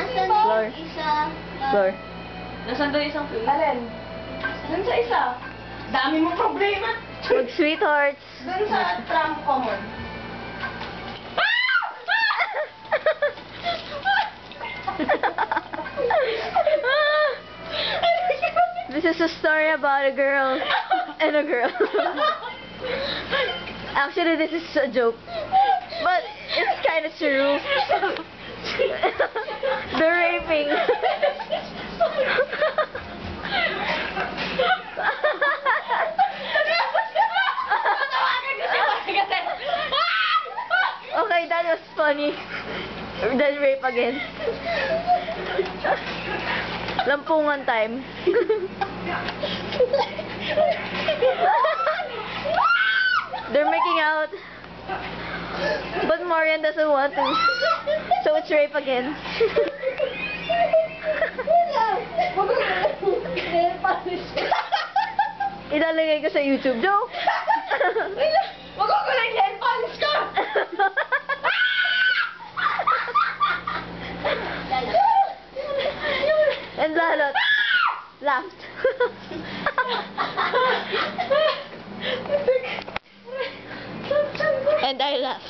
Floor. Floor. Nasaan doon isang plate? Alin? Doon sa isa. Dami mo problema. Mag sweethearts. Doon sa tram common. This is a story about a girl and a girl. Actually, this is a joke, but it's kind of true. The raping. Okay, that was funny. Then rape again. Lampungan time. They're making out. But Marian doesn't want to. So it's rape again. Ilalagay ko sa YouTube. Joke! Magugulang nail polish ko! And Lalot laughed. And I laughed.